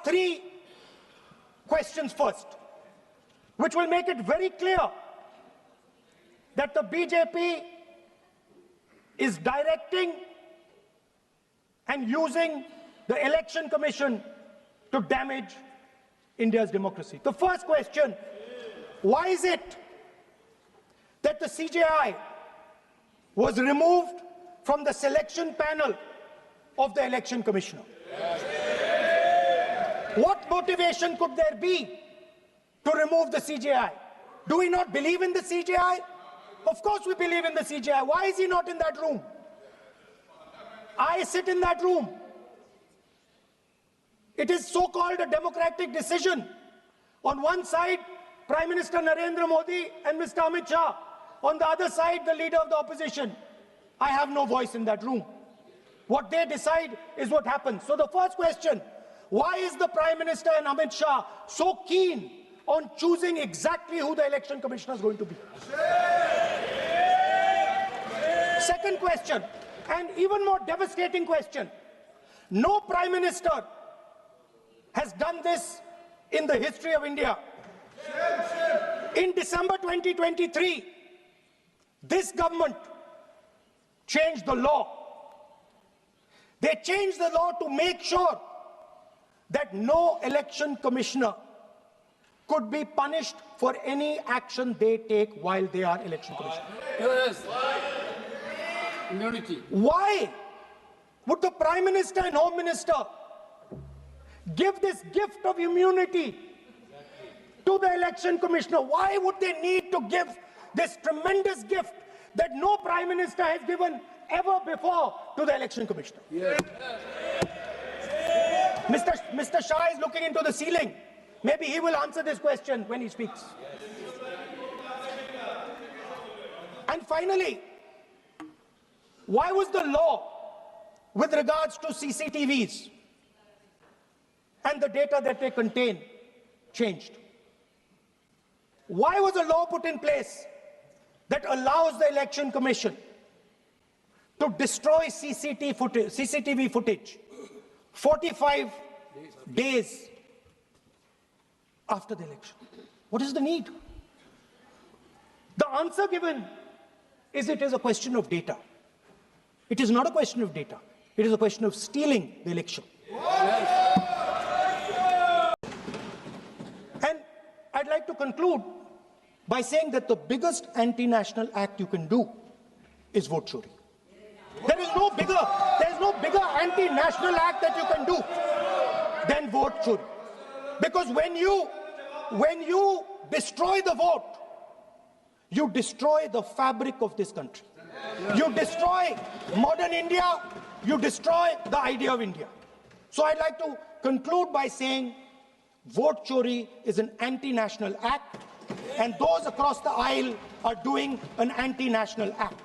three questions first, which will make it very clear that the BJP is directing and using the Election Commission to damage India's democracy. The first question, why is it that the CJI was removed from the selection panel of the Election Commissioner? What motivation could there be to remove the CJI? Do we not believe in the CJI? Of course we believe in the CJI. Why is he not in that room? I sit in that room. It is so-called a democratic decision. On one side, Prime Minister Narendra Modi and Mr. Amit Shah. On the other side, the leader of the opposition. I have no voice in that room. What they decide is what happens. So the first question, why is the Prime Minister and Amit Shah so keen on choosing exactly who the Election Commissioner is going to be? Second question, and even more devastating question. No Prime Minister has done this in the history of India. In December 2023, this government changed the law. They changed the law to make sure that no election commissioner could be punished for any action they take while they are election commissioner. Yes. Immunity. Why would the Prime Minister and Home Minister give this gift of immunity to the election commissioner? Why would they need to give this tremendous gift that no Prime Minister has given ever before to the election commissioner? Yes. Mr. Shah is looking into the ceiling. Maybe he will answer this question when he speaks. And finally, why was the law with regards to CCTVs and the data that they contain changed? Why was a law put in place that allows the Election Commission to destroy CCTV footage 45 days after the election? What is the need? The answer given is it is a question of data. It is not a question of data. It is a question of stealing the election. And I'd like to conclude by saying that the biggest anti-national act you can do is vote Chori. There is no bigger anti-national act that you can do than vote Chori. Because when you destroy the vote, you destroy the fabric of this country. You destroy modern India, you destroy the idea of India. So I'd like to conclude by saying vote Chori is an anti-national act, and those across the aisle are doing an anti-national act.